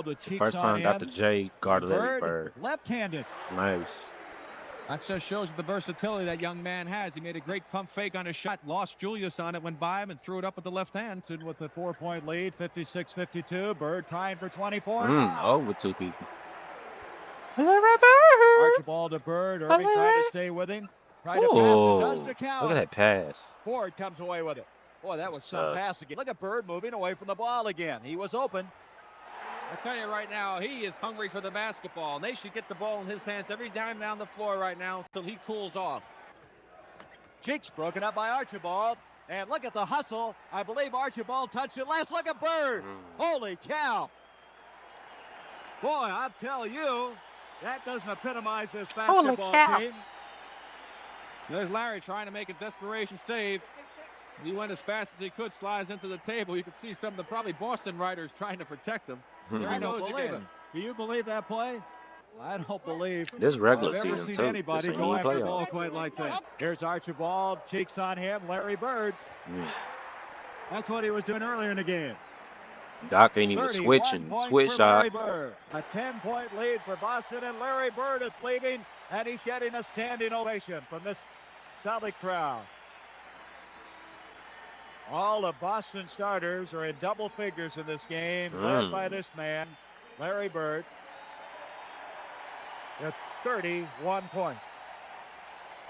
The first time Dr. J guarded Larry Bird. Left-handed. Nice. That just shows the versatility that young man has. He made a great pump fake on his shot, lost Julius on it, went by him, and threw it up with the left hand. With a 4-point lead, 56-52. Bird tying for 24. Oh, with two people. Archibald to Bird. Erving trying to stay with him. Trying to pass it. Does to count. Look at that pass. Ford comes away with it. Boy, that was some pass again. Look at Bird moving away from the ball again. He was open. I tell you right now, he is hungry for the basketball, and they should get the ball in his hands every time down the floor right now until he cools off. Cheeks broken up by Archibald. And look at the hustle. I believe Archibald touched it last. Look at Bird. Holy cow. Boy, I'll tell you, that doesn't epitomize this basketball team. There's Larry trying to make a desperation save. He went as fast as he could, slides into the table. You could see some of the probably Boston writers trying to protect him. I don't believe it. Do you believe that play? I don't believe. This regular I've never season, seen too. anybody go after the ball quite like that. Here's Archibald. Cheeks on him. Larry Bird. That's what he was doing earlier in the game. Doc ain't even switching. Switch shot. A 10-point lead for Boston, and Larry Bird is leaving, and he's getting a standing ovation from this Celtic crowd. All the Boston starters are in double figures in this game, led by this man, Larry Bird, at 31 points.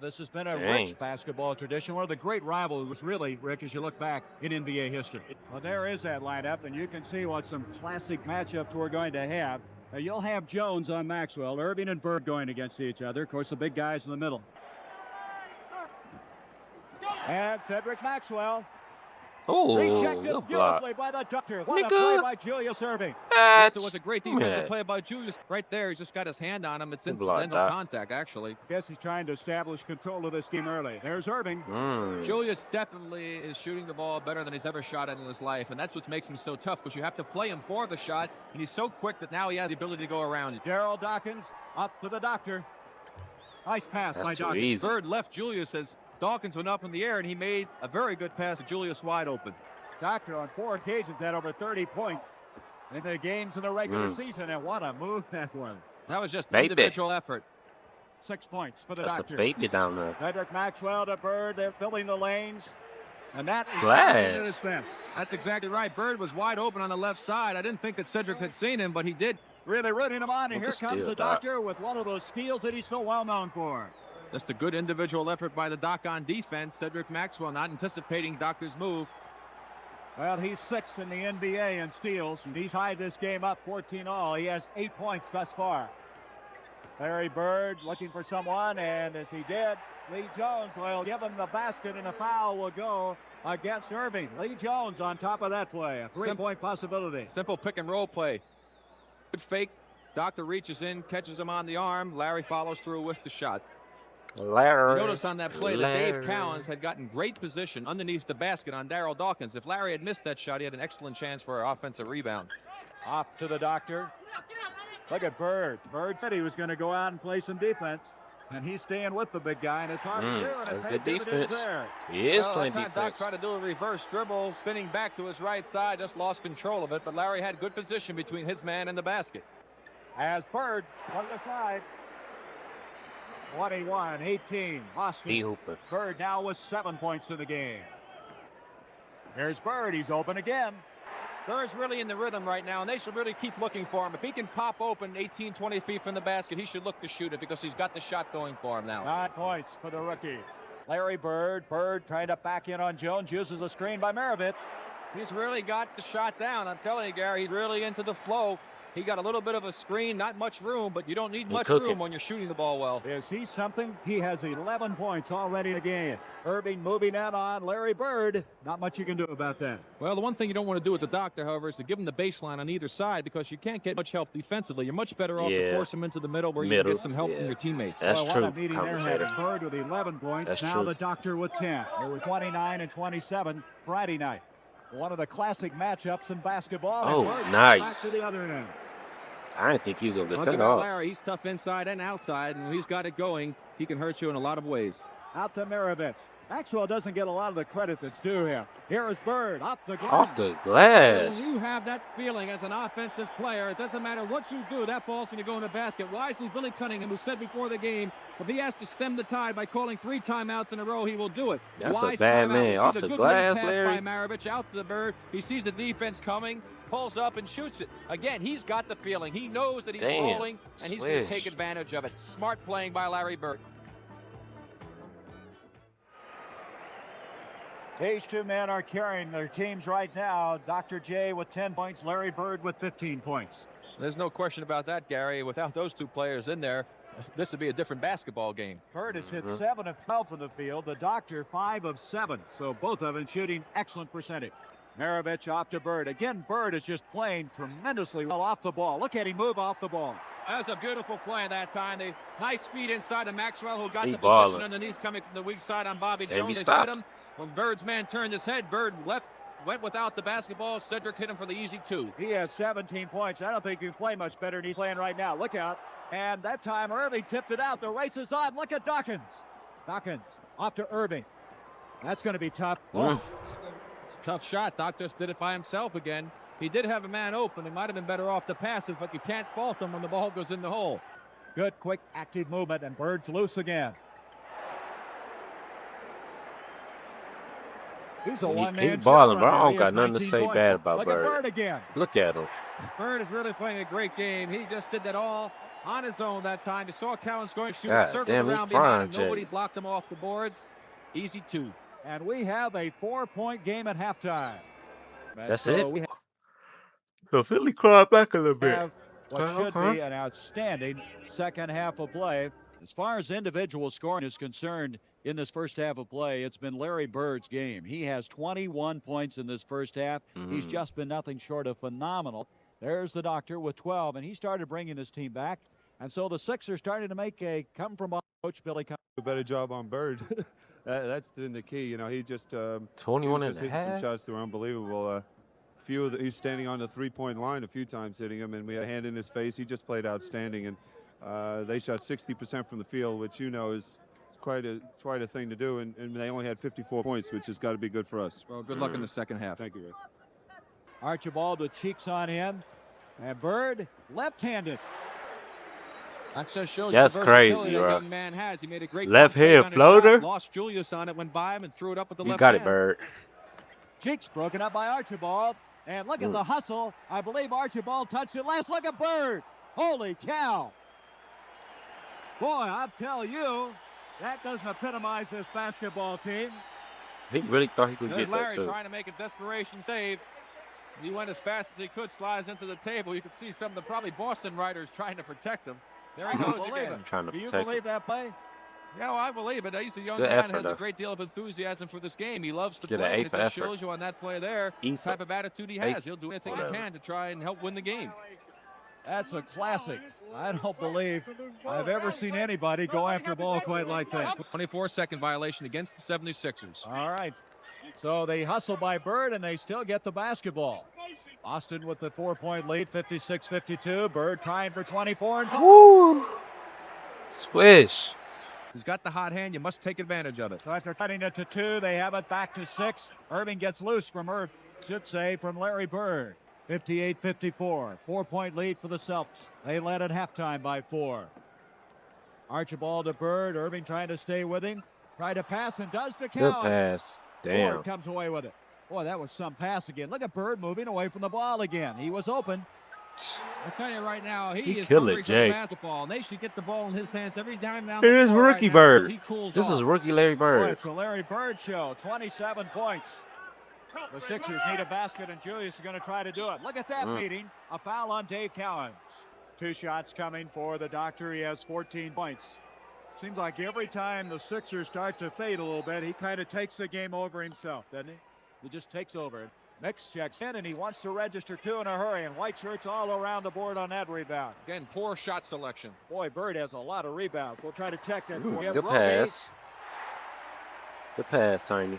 This has been a rich basketball tradition. One of the great rivalries, really, Rick, as you look back in NBA history. Well, there is that lineup, and you can see what some classic matchups we're going to have. Now, you'll have Jones on Maxwell, Erving and Bird going against each other. Of course, the big guys in the middle. And Cedric Maxwell. Rejected beautifully by the doctor. What a play by Julius Erving. Yes, it was a great defensive play by Julius. Right there, he's just got his hand on him. It's incidental contact, actually. Guess he's trying to establish control of this game early. There's Erving. Julius definitely is shooting the ball better than he's ever shot it in his life, and that's what makes him so tough, because you have to play him for the shot, and he's so quick that now he has the ability to go around it. Daryl Dawkins up to the doctor. Nice pass by Dawkins. Bird left Julius as Dawkins went up in the air, and he made a very good pass to Julius wide open. Doctor on 4 occasions had over 30 points in the games in the regular season, and what a move that was. That was just individual effort. 6 points for the That's doctor. A baby down there. Cedric Maxwell to Bird. They're filling the lanes. And that is Glass. That's exactly right. Bird was wide open on the left side. I didn't think that Cedric had seen him, but he did. Really rooting him on, and here comes the doctor with one of those steals that he's so well known for. Just a good individual effort by the Doc on defense. Cedric Maxwell not anticipating Doctor's move. Well, he's 6th in the NBA in steals, and he's tied this game up 14-all. He has 8 points thus far. Larry Bird looking for someone, and as he did, Lee Jones will give him the basket, and a foul will go against Erving. Lee Jones on top of that play. A 3-point possibility. Simple pick and roll play. Good fake. Doctor reaches in, catches him on the arm. Larry follows through with the shot. Larry. Notice on that play that Dave Cowens had gotten great position underneath the basket on Daryl Dawkins. If Larry had missed that shot, he had an excellent chance for an offensive rebound. Off to the doctor. Look at Bird. Bird said he was going to go out and play some defense, and he's staying with the big guy, and it's hard to do. That's good defense. He is playing defense. Doc tried to do a reverse dribble, spinning back to his right side, just lost control of it, but Larry had good position between his man and the basket. As Bird on the side. 21-18, Boston. Bird now with 7 points in the game. Here's Bird. He's open again. Bird's really in the rhythm right now, and they should really keep looking for him. If he can pop open 18, 20 feet from the basket, he should look to shoot it because he's got the shot going for him now. 9 points for the rookie. Larry Bird. Bird trying to back in on Jones. Uses a screen by Maravich. He's really got the shot down. I'm telling you, Gary, he's really into the flow. He got a little bit of a screen, not much room, but you don't need much room when you're shooting the ball well. Is he something? He has 11 points already in the game. Erving moving out on Larry Bird. Not much you can do about that. Well, the one thing you don't want to do with the doctor, however, is to give him the baseline on either side because you can't get much help defensively. You're much better off to force him into the middle where you can get some help from your teammates. That's true. What a meeting there had. Bird with 11 points. That's now true. The doctor with 10. It was 29 and 27 Friday night. One of the classic matchups in basketball. Oh, nice. Back to the other end. I didn't think he was going to get Look that at off. Larry. He's tough inside and outside, and when he's got it going, he can hurt you in a lot of ways. Out to Maravich. Maxwell doesn't get a lot of the credit that's due him. Here is Bird off the glass. Off the glass. When you have that feeling as an offensive player, it doesn't matter what you do, that ball's going to go in the basket. Wisely, Billy Cunningham, who said before the game, if he has to stem the tide by calling 3 timeouts in a row, he will do it. That's Wise a bad timeout. man. Off the glass, Larry. By Maravich out to the Bird. He sees the defense coming, pulls up and shoots it. Again, he's got the feeling. He knows that he's rolling, and he's going to take advantage of it. Smart playing by Larry Bird. These two men are carrying their teams right now. Dr. J with 10 points, Larry Bird with 15 points. There's no question about that, Gary. Without those two players in there, this would be a different basketball game. Bird has hit 7 of 12 from the field. The Doctor 5 of 7. So both of them shooting excellent percentage. Maravich off to Bird. Again, Bird is just playing tremendously well off the ball. Look at him move off the ball. That's a beautiful play that time. The nice feed inside of Maxwell, who got the balling. position underneath coming from the weak side on Bobby And Jones. They hit him. When Bird's man turned his head, Bird went without the basketball. Cedric hit him for the easy 2. He has 17 points. I don't think you can play much better than he's playing right now. Look out. And that time Erving tipped it out. The race is on. Look at Dawkins. Dawkins off to Erving. That's going to be tough. It's a tough shot. Doc just did it by himself again. He did have a man open. He might have been better off to pass it, but you can't fault him when the ball goes in the hole. Good, quick, active movement, and Bird's loose again. He's a one-man He's balling, show. bro. I don't got nothing to say bad about Look Bird. at Bird again. Look at him. Bird is really playing a great game. He just did that all on his own that time. You saw Calqc going to shoot, circled around behind him. Nobody blocked him off the boards. Easy 2. And we have a 4-point game at halftime. That's so it. We So Philly clawed back a little bit. have what should be an outstanding second half of play. As far as individual scoring is concerned in this first half of play, it's been Larry Bird's game. He has 21 points in this first half. He's just been nothing short of phenomenal. There's the Doctor with 12, and he started bringing this team back. And so the Sixers started to make a come from coach Billy. A better job on Bird. That's been the key. You know, he just 21 just and a hitting half. some shots that were unbelievable. He's standing on the three-point line a few times hitting him, and we had a hand in his face. He just played outstanding, and they shot 60% from the field, which you know is quite a thing to do, and they only had 54 points, which has got to be good for us. Well, good luck in the second half. Thank you, Rick. Archibald with cheeks on him, and Bird left-handed. That just shows That's the versatility crazy, that bro. young man has. He made a great Left pump fake hand on his floater. shot, lost Julius on it, went by him, and threw it up with the You left got hand. it, Bird. Cheeks broken up by Archibald. And look at the hustle. I believe Archibald touched it last. Look at Bird. Holy cow. Boy, I'll tell you, that doesn't epitomize this basketball team. He really thought he could There's get that, Larry too. trying to make a desperation save. He went as fast as he could, slides into the table. You could see some of the probably Boston writers trying to protect him. There he goes again. Trying to Do you protect believe that play? Yeah, well, I believe it. He's a young Good man, effort, has a though. great deal of enthusiasm for this game. He loves to Get an play. A It for just effort. shows you on that play there the Ether. type of attitude he has. He'll do anything he can to try and help win the game. That's a classic. I don't believe I've ever seen anybody go after a ball quite like that. 24-second violation against the 76ers. All right. So they hustle by Bird, and they still get the basketball. Boston with the 4-point lead, 56-52. Bird trying for 24. And Woo! Swish. He's got the hot hand. You must take advantage of it. so after cutting it to 2, they have it back to 6. Erving gets loose from from Larry Bird. 58-54. 4-point lead for the Celtics. They led at halftime by 4. Archibald to Bird. Erving trying to stay with him. Tried to pass and does to Good Calqc. pass. Damn. Bird comes away with it. Boy, that was some pass again. Look at Bird moving away from the ball again. He was open. I tell you right now, he is kill hungry it, for Jay. the basketball. And they should get the ball in his hands every time down It the is floor rookie right now. Bird. He cools This off. is rookie Larry Boy, Bird. it's a Larry Bird show. 27 points. The Sixers need a basket, and Julius is going to try to do it. Look at that meeting. A foul on Dave Calqc. 2 shots coming for the Doctor. He has 14 points. Seems like every time the Sixers start to fade a little bit, he kind of takes the game over himself, doesn't he? He just takes over. Mix checks in, and he wants to register 2 in a hurry, and white shirts all around the board on that rebound. Again, poor shot selection. Boy, Bird has a lot of rebounds. We'll try to check that. Ooh, for you. good Roby. pass. Good pass, Tiny.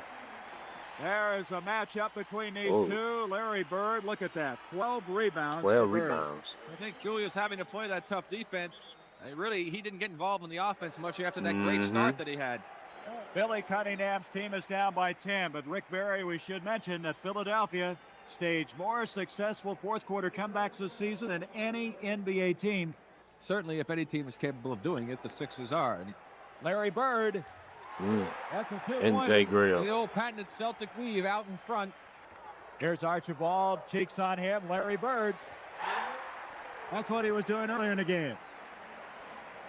There is a matchup between these Whoa. two. Larry Bird, look at that. 12 rebounds. 12 for Bird. rebounds. I think Julius having to play that tough defense. He didn't get involved in the offense much after that great start that he had. Billy Cunningham's team is down by 10, but Rick Barry, we should mention that Philadelphia staged more successful fourth quarter comebacks this season than any NBA team. Certainly, if any team is capable of doing it, the Sixers are. Larry Bird. That's a And Jay The Grill. old patented Celtic weave out in front. Here's Archibald, cheeks on him, Larry Bird. That's what he was doing earlier in the game.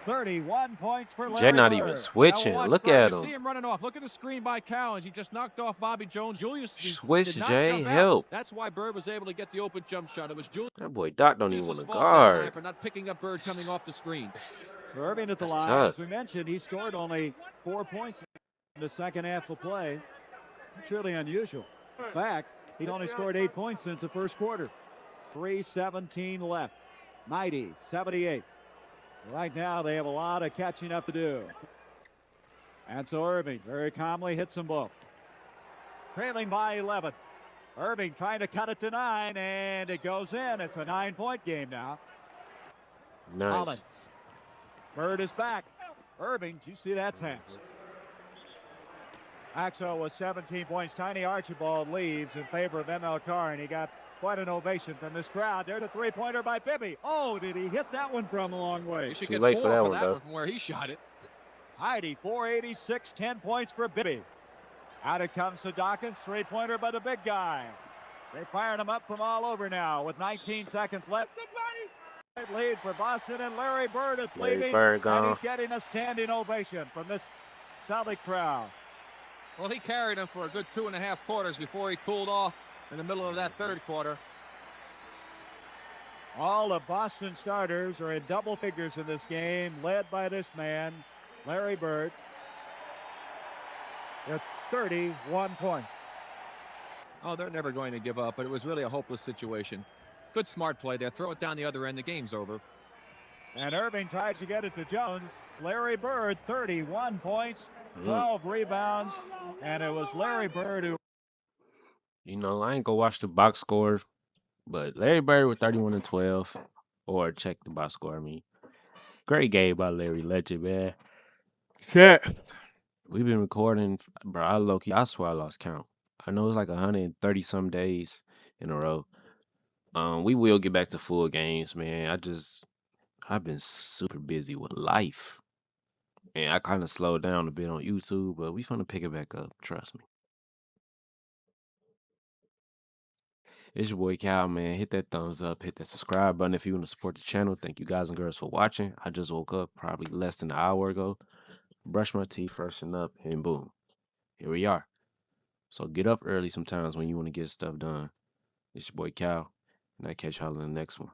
31 points for Larry Jay not Bird. even switching. Now watch Look Bird. at You see him. him running off. Look at the screen by Cowens. He just knocked off Bobby Jones. Julius Switch, did not Jay. jump out. Help. That's why Bird was able to get the open jump shot. It was Julius. That boy Doc don't even want to fault that time guard. for not picking up Bird coming off the screen. Irving at the That's line. tough. As we mentioned, he scored only 4 points in the second half of play. It's really unusual. In fact, he'd only scored 8 points since the first quarter. 3:17 left. 90-78. Right now, they have a lot of catching up to do. And so Erving very calmly hits them both. Trailing by 11. Erving trying to cut it to 9, and it goes in. It's a 9-point game now. Nice. Collins. Bird is back. Erving, did you see that pass? Axel with 17 points. Tiny Archibald leaves in favor of ML Carr, and he got quite an ovation from this crowd. There's a three-pointer by Bibby. Oh, did he hit that one from a long way? He should Too get late 4 for that for one, that though. one from where he shot it. Heidi, 486, 10 points for Bibby. Out it comes to Dawkins, three-pointer by the big guy. They fired him up from all over now with 19 seconds left. Lead for Boston, and Larry Bird is Larry leaving, Bird and gone. he's getting a standing ovation from this Celtic crowd. Well, he carried him for a good 2.5 quarters before he cooled off in the middle of that third quarter. All the Boston starters are in double figures in this game, led by this man, Larry Bird, with 31 points. Oh, they're never going to give up, but it was really a hopeless situation. Good smart play there. Throw it down the other end. The game's over. And Erving tried to get it to Jones. Larry Bird, 31 points, 12 rebounds, and it was Larry Bird who... You know, I ain't go watch the box score, but Larry Bird with 31 and 12, or check the box score. I mean, great game by Larry Legend, man. Yeah. We've been recording, bro. I swear I lost count. I know it's like 130 some days in a row. We will get back to full games, man. I've been super busy with life. And I kind of slowed down a bit on YouTube, but we finna pick it back up. Trust me. It's your boy Cal, man. Hit that thumbs up, hit that subscribe button if you want to support the channel. Thank you guys and girls for watching. I just woke up probably less than an hour ago. Brushed my teeth, freshened up, and boom. Here we are. So get up early sometimes when you want to get stuff done. It's your boy Cal, and I catch y'all in the next one.